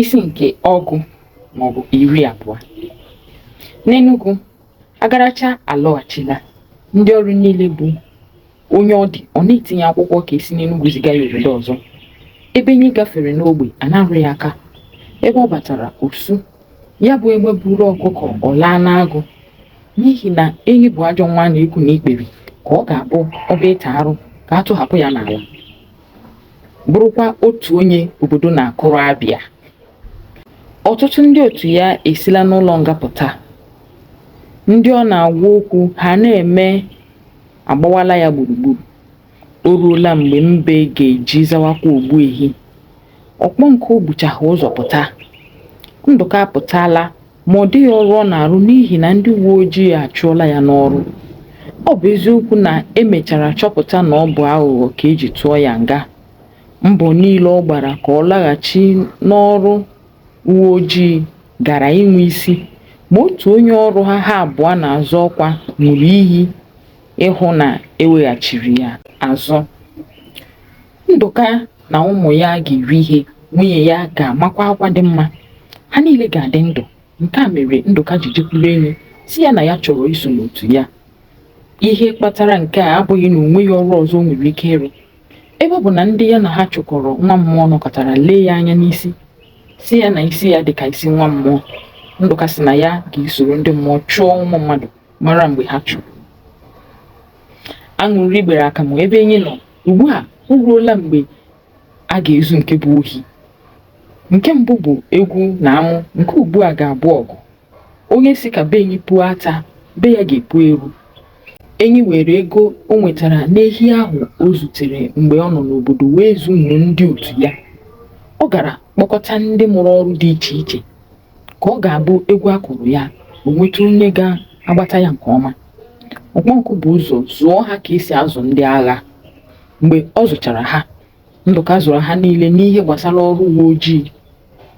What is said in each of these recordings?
isi nke ọgụ maọbụ 20. N'Enugu, Agaracha alọghachila. Ndị ọrụ niile bụ onye ọ dị ọ na-etinye akwụkwọ ka esi n'Enugu ziga ya obodo ọzọ. Ebe enyi gafere n'ogbe anarụ ya aka. Ebe ọ batara osu, ya bụ egbe buru ọkụkọ ọ laa n'agụ, n'ihi na enyi bụ ajọ nwa na-ekwu n'ikpere ka ọ ga-abụ ọba ịta arụ ka a tụhapụ ya n'ala. Bụrụkwa otu onye obodo na-akụrụ abịa. Ọtụtụ ndị otu ya esila n'ụlọ nga pụta. Ndị ọ na-agwa okwu ha na-eme agbawala ya gburugburu. O ruola mgbe mbe ga-eji zawakwa ogbu ehi. Ọkpọ nke ogbuchaghị ụzọ pụta. Ndụka apụtala ma ọ dịghị ọrụ ọ na-arụ n'ihi na ndị uwe ojii achụọla ya n'ọrụ. Ọ bụ eziokwu na emechara chọpụta na ọ bụ aghụghọ ka eji tụọ ya nga. Mbọ niile ọ gbara ka ọ laghachi n'ọrụ uwe ojii gara inwe isi, ma otu onye ọrụ ha abụọ na-azọ ọkwa ṅụrụ iyi ịhụ na eweghachiri ya azụ. Ndụka na ụmụ ya ga-eri ihe, nwunye ya ga-amakwa akwa dị mma. Ha niile ga-adị ndụ. Nke a mere Ndụka ji jekwuru enyi si ya na ya chọrọ iso n'otu ya. Ihe kpatara nke a abụghị na o nweghị ọrụ ọzọ o nwere ike ịrụ. Ebe ọ bụ na ndị ya na ha chụkọrọ nwa mmụọ nọkọtara lee ya anya n'isi, si ya na isi ya dị ka isi nwa mmụọ. Ndụka sị na ya ga-esoro ndị mmụọ chụọ ụmụ mmadụ mara mgbe ha chụrụ. Aṅụrị gbere akamụ ebe enyi nọ. Ugbu a o ruola mgbe a ga-ezu nke bụ ohi. Nke mbụ bụ egwu na amụ, nke ugbu a ga-abụ ọgụ. Onye si ka be enyi pụọ ata, be ya ga-epu eru. Enyi were ego o nwetara n'ehi ahụ o zutere mgbe ọ nọ n'obodo wee zụnye ndị otu ya. Ọ gara kpọkọta ndị mụrụ ọrụ dị iche iche ka ọ ga-abụ egwu akụrụ ya o nweta onye ga-agbata ya nke ọma. Ọkpọnkụ bụ ụzọ zụọ ha ka esi azụ ndị agha. Mgbe ọ zụchara ha, Ndụka zụrụ ha niile n'ihe gbasara ọrụ uwe ojii.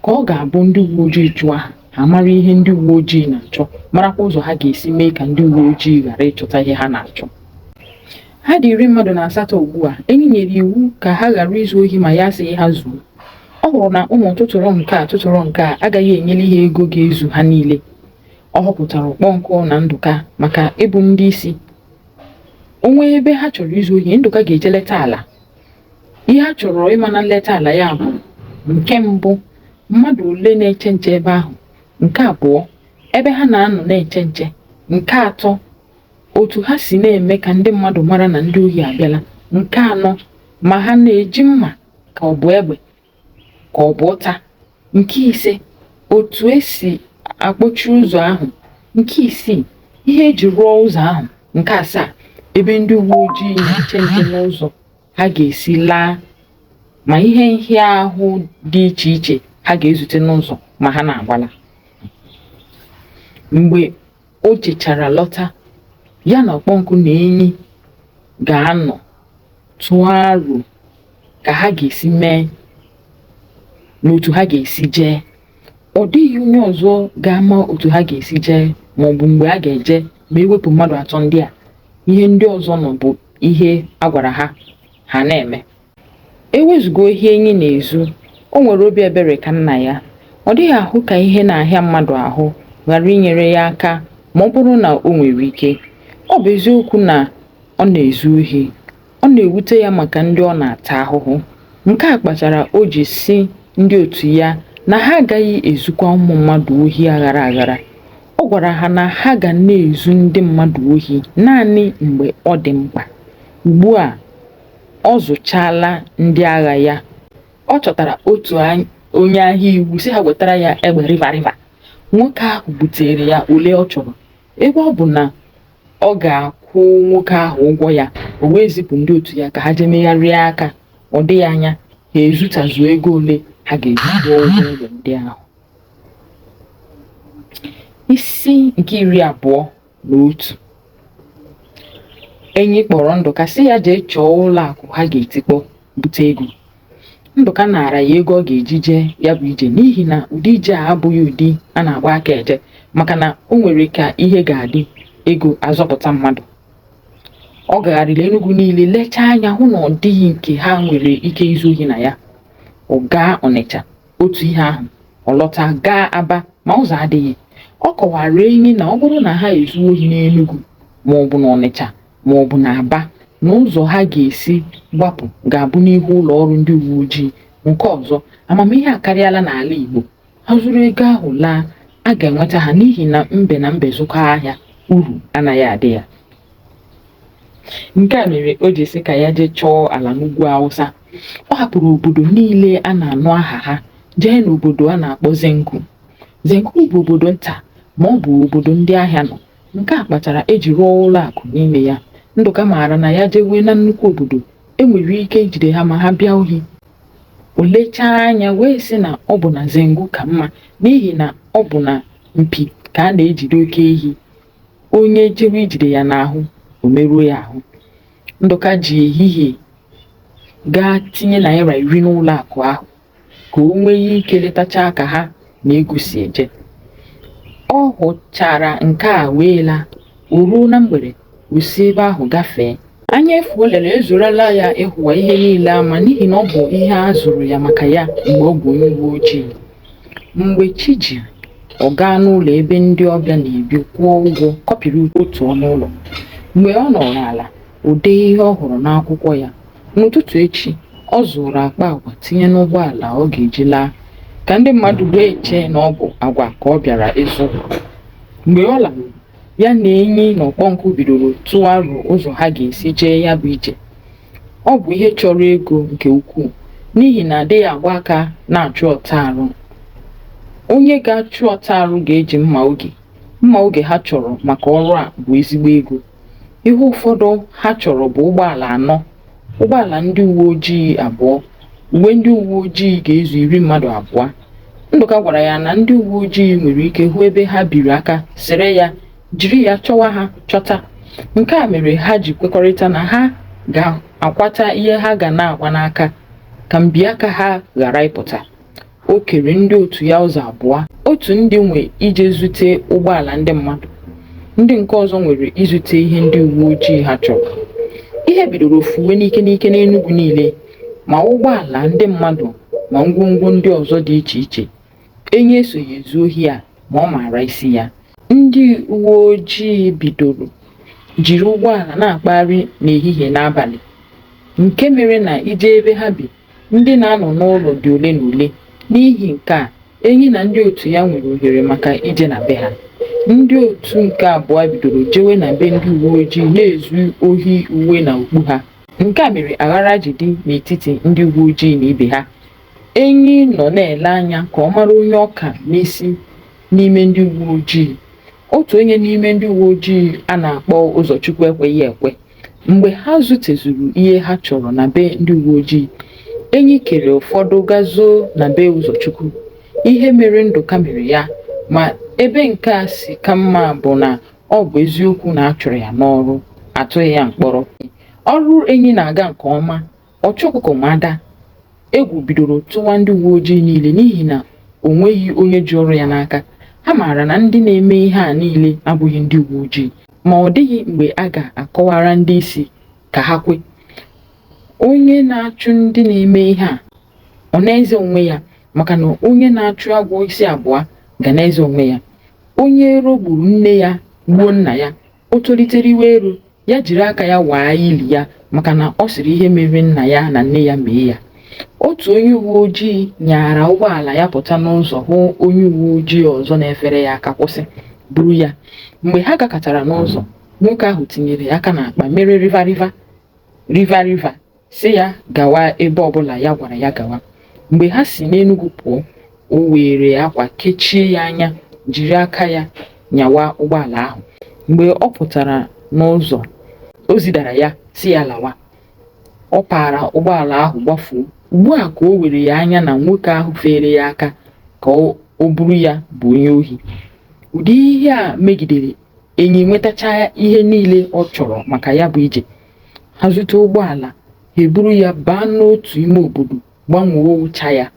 Ka ọ ga-abụ ndị uwe ojii jụọ ha mara ihe ndị uwe ojii na-achọ, marakwa ụzọ ha ga-esi mee ka ndị uwe ojii ghara ịchọta ihe ha na-achọ. Ha dị 18 ugbu a. Enyi nyere iwu ka ha ghara izu ohi ma ya asịghị ha zuo. Ọ hụrụ na ụmụ tụtụrụ nke a agaghị enyere ihe ego ga-ezu ha niile. Ọ họpụtara Ọkpọnkụ na Ndụka maka ịbụ ndị isi. Onwe ebe ha chọrọ izu ohi, Ndụka ga-eje leta ala. Ihe a chọrọ ịma na nleta ala ya bụ: nke mbụ, mmadụ ole na-eche nche ebe ahụ; nke abụọ, ebe ha na-anọ na-eche nche; nke atọ, otu ha si na-eme ka ndị mmadụ mara na ndị ohi abịala; nke anọ, ma ha na-eji mma ka ọ bụ egbe ka ọ bụ ụta; nke ise, otu esi akpọchi ụzọ ahụ; nke isii, ihe eji rụọ ụzọ ahụ; nke asaa, ebe ndị uwe ojii na-eche nche n'ụzọ ha ga-esi laa, ma ihe nhịahụ dị iche iche ha ga-ezute n'ụzọ ma ha na-agbala. Mgbe o jechara lọta, ya na Ọkpọnkụ na enyi ga-anọ tụọ aro ka ha ga-esi mee n'otu ha ga-esi jee. Ọ dịghị onye ọzọ ga-ama otu ha ga-esi jee maọbụ mgbe a ga-eje ma ewepụ mmadụ atọ ndị a. Ihe ndị ọzọ nọ bụ ihe a gwara ha na-eme. Ewezuga ohi enyi na-ezu, o nwere obi ebere ka nna ya. Ọ dịghị ahụ ka ihe na-ahịa mmadụ ahụ ghara inyere ya aka ma ọ bụrụ na o nwere ike. Ọ bụ eziokwu na ọ na-ezu ohi. Ọ na-ewute ya maka ndị ọ na-ata ahụhụ. Nke a kpatara o ji si ndị otu ya na ha agaghị ezukwa ụmụ mmadụ ohi aghara aghara. Ọ gwara ha na ha ga na-ezu ndị mmadụ ohi naanị mgbe ọ dị mkpa. Ugbu a ọ zụchala ndị agha ya. Ọ chọtara otu onye agha iwu si ha wetara ya egbe riva. Nwoke ahụ butere ya ole ọ chọrọ. Ebe ọ bụ na ọ ga-akwụ nwoke ahụ ụgwọ ya, o wee zipụ ndị otu ya ka ha jee megharịa aka. Ọ dịghị anya ha ezutazuo ego ole ha ga-eji kwụọ ụgwọ egbe ndị ahụ. Isi nke 21. Enyi kpọrọ Ndụka sị ya jee chọọ ụlọ akụ ha ga-etikpọ bute ego. Ndụka nara ya ego ọ ga-eji jee ya bụ ije, n'ihi na ụdị ije a abụghị ụdị a na-agba aka eje, maka na o nwere ka ihe ga-adị ego azọpụta mmadụ. Ọ gagharịrị Enugu niile lechaa anya hụ na ọ dịghị nke ha nwere ike izu ohi na ya. Ọ gaa Ọnịcha, otu ihe ahụ. ọ lọta gaa Aba ma ụzọ adịghị. Ọ kọwara enyi na ọ bụrụ na ha ezu ohi n'Enugu ma ọ bụ n'Ọnịcha ma ọ bụ n'Aba, na ụzọ ha ga-esi gbapụ ga-abụ n'ihu ụlọ ọrụ ndị uwe ojii. Nke ọzọ, amamihe akarịala n'ala Igbo. Ha zuru ego ahụ laa, a ga-enweta ha n'ihi na mbe na mbe zụkọ ahịa, uru anaghị adị ya. Nke a mere o ji sị ka ya jee chọọ ala n'ugwu Awụsa. Ọ hapụrụ obodo niile a na-anụ aha ha jee n'obodo a na-akpọ Zengu. Zengu bụ obodo nta ma ọ bụ obodo ndị ahịa nọ. Nke a kpatara eji rụọ ụlọ akụ n'ime ya. Ndụka maara na ya jewe na nnukwu obodo enwere ike ijide ha ma ha bịa ohi. O lechaa anya wee sị na ọ bụ na Zengu ka mma n'ihi na ọ bụ na mpi ka a na-ejide oke ehi. Onye jewe ijide ya n'ahụ, o merụọ ya ahụ. Ndụka ji ehihie gaa tinye naira 10 n'ụlọ akụ ahụ ka o nwee ike letacha ka ha na ego si eje. Ọ hụchara nke a wee laa, o ruo na mgbede o si ebe ahụ gafee. Anya efu o lere ezurala ya ịhụwa ihe niile ama n'ihi na ọ bụ ihe a zụrụ ya maka ya mgbe ọ bụ onye uwe ojii. Mgbe chi jiri, ọ gaa n'ụlọ ebe ndị ọbịa na-ebi kwụọ ụgwọ, kọpịrị otu ọnụ ụlọ. Mgbe ọ nọrọ ala, o dee ihe ọ hụrụ n'akwụkwọ ya. N'ụtụtụ echi, ọ zụrụ akpa agwa tinye n'ụgbọala ọ ga-eji laa, ka ndị mmadụ wee chee na ọ bụ agwa ka ọ bịara ịzụ. Mgbe ọ lara, ya na enyi na ọkpọnkụ bidoro tụwa aro ụzọ ha ga-esi jee ya bụ ije. Ọ bụ ihe chọrọ ego nke ukwuu n'ihi na adịghị agba aka na-achụ ọta arụ. Onye ga-achụ ọta arụ ga-eji mma oge ha chọrọ maka ọrụ a bụ ezigbo ego. Ihe ụfọdụ ha chọrọ bụ ụgbọala 4, ụgbọala ndị uwe ojii 2, uwe ndị uwe ojii ga-ezu 10 mmadụ 2. Ndụka gwara ya na ndị uwe ojii nwere ike hụ ebe ha biri aka, sere ya, jiri ya chọwa ha chọta. Nke a mere ha ji kwekọrịta na ha ga-akwata ihe ha ga na-agba n'aka ka mbiaka ha ghara ịpụta. O kere ndị otu ya ụzọ 2. Otu ndị nwe ije zute ụgbọala ndị mmadụ, ndị nke ọzọ nwere izute ihe ndị uwe ojii ha chọrọ. Ihe bidoro fuwe n'ike n'Enugu niile, ma ụgbọala ndị mmadụ ma ngwongwo ndị ọzọ dị iche iche. Enyi esoghị ezu ohi a ma ọ maara isi ya. Ndị uwe ojii bidoro jiri ụgbọala na-akpagharị n'ehihie n'abalị, nke mere na ije ebe ha bi, ndị na-anọ n'ụlọ dị ole na ole. N'ihi nke a, enyi na ndị otu ya nwere ohere maka ije na be ha. Ndị otu nke abụọ bidoro jewe na be ndị uwe ojii na-ezu ohi uwe na okpu ha. Nke a mere aghara ji dị n'etiti ndị uwe ojii na ibe ha. Enyi nọ na-ele anya ka ọ mara onye ọka n'isi n'ime ndị uwe ojii. Otu onye n'ime ndị uwe ojii a na-akpọ Ụzọchukwu ekweghị ekwe. Mgbe ha zutezuru ihe ha chọrọ na be ndị uwe ojii, enyi kere ụfọdụ gazo na be Ụzọchukwu. Ihe mere Ndụka mere ya, ma ebe nke a si ka mma bụ na ọ bụ eziokwu na a chụrụ ya n'ọrụ, atụghị ya mkpọrọ. Ọrụ enyi na-aga nke ọma, ọchụ ọkụkọ ma ada. Egwu bidoro tụwa ndị uwe ojii niile n'ihi na o nweghị onye ji ọrụ ya n'aka. Ha maara na ndị na-eme ihe a niile abụghị ndị uwe ojii, ma ọ dịghị mgbe a ga-akọwara ndị isi ka ha kwe. Onye na-achụ ndị na-eme ihe a ọ na-eze onwe ya, maka na onye na-achụ agwọ isi 2 ga na-eze onwe ya. Onye ero gburu nne ya gbuo nna ya, o tolitere iwe ero, ya jiri aka ya waa ili ya maka na ọ sịrị ihe mere nna ya na nne ya mee ya. Otu onye uwe ojii nyara ụgbọala ya pụta n'ụzọ hụ onye uwe ojii ọzọ na-efere ya aka, kwụsị, buru ya. Mgbe ha gakọtara n'ụzọ, nwoke ahụ tinyere aka n'akpa mere riva si ya gawa ebe ọbụla ya gwara ya gawa. Mgbe ha si n'Enugu pụọ, o were akwa kechie ya anya, jiri aka ya nyawa ụgbọala ahụ. Mgbe ọ pụtara n'ụzọ, o zidara ya si ya lawa. Ọ paara ụgbọala ahụ gbafuo. Ugbu a ka o were ya anya na nwoke ahụ fere ya aka ka o buru ya bụ onye ohi. Ụdị ihe a megidere enyi nwetacha ihe niile ọ chọrọ maka ya bụ ije. Ha zute ụgbọala, ha eburu ya baa n'otu ime obodo, gbanwee ụcha ya.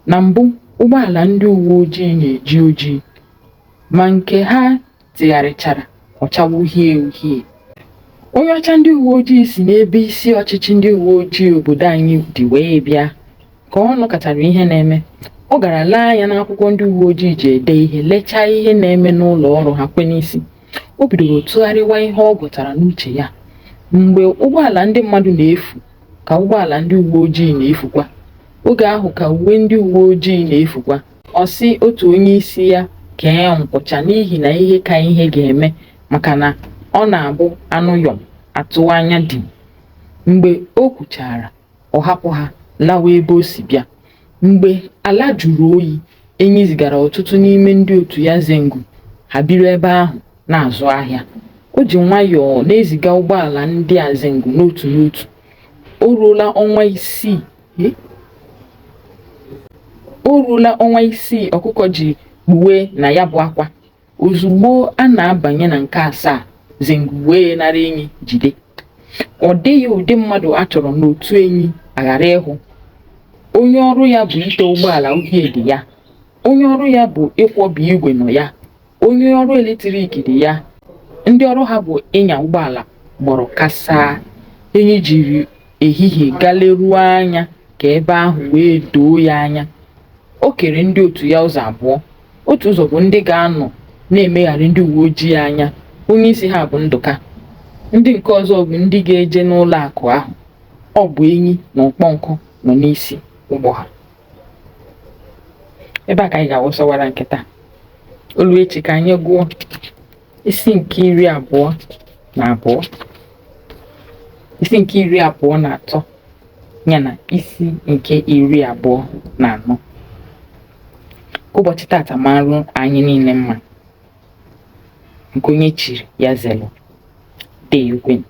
Na mbụ, ụgbọala ndị uwe ojii na-eji ojii, ma nke ha tegharịchara ọchawa uhie uhie. Onye ọcha ndị uwe ojii si n'ebe isi ọchịchị ndị uwe ojii obodo anyị dị wee bịa. Ka ọ nọkọtara ihe na-eme, Ọ gara lee anya n'akwụkwọ ndị uwe ojii ji ede ihe, lechaa ihe na-eme n'ụlọ ọrụ ha kwe n'isi. O bidoro tụgharịwa ihe ọ gụtara n'uche ya. Mgbe ụgbọala ndị mmadụ na-efu ka ụgbọala ndị uwe ojii na-efukwa. Oge ahụ ka uwe ndị uwe ojii na-efukwa. Ọ sị otu onye isi ya kee nkwụcha n'ihi na ihe ka ihe ga-eme, maka na ọ na-abụ anụ yọm atụwa anya dị. Mgbe o kwuchara, ọ hapụ ha lawa ebe o si bịa. Mgbe ala jụrụ oyi, enyi zigara ọtụtụ n'ime ndị otu ya Zengu ha biri ebe ahụ na-azụ ahịa. O ji nwayọọ na-eziga ụgbọala ndị a Zengu n'otu n'otu. O ruola ọnwa isii ọkụkọ ji kpuwe na ya bụ akwa. Ozugbo a na-abanye na nke 7, Zengu wee nara enyi jide. Ọ dịghị ụdị mmadụ a chọrọ n'otu enyi aghara ịhụ. Onye ọrụ ya bụ ite ụgbọala uhie dị ya. Onye ọrụ ya bụ ịkwọbi igwe nọ ya. Onye ọrụ eletrik dị ya. Ndị ọrụ ha bụ ịnya ụgbọala gbọrọ kasaa. Enyi jiri ehihie galeruo anya ka ebe ahụ wee doo ya anya. O kere ndị otu ya ụzọ abụọ. Otu ụzọ bụ ndị ga-anọ na-emegharị ndị uwe ojii anya, onye isi ha bụ Ndụka. Ndị nke ọzọ bụ ndị ga-eje n'ụlọ akụ ahụ. Ọ bụ enyi na ọkpọnkụ nọ n'isi ụgbọ ha. Ebe a ka anyị ga-awụsawara nke taa. Olu echi ka anyị gụọ isi nke 22, isi nke 23 ya na isi nke 24. Ụbọchị tata marụ anyị niile mma, nke onye chiri ya zelu. Deewenu.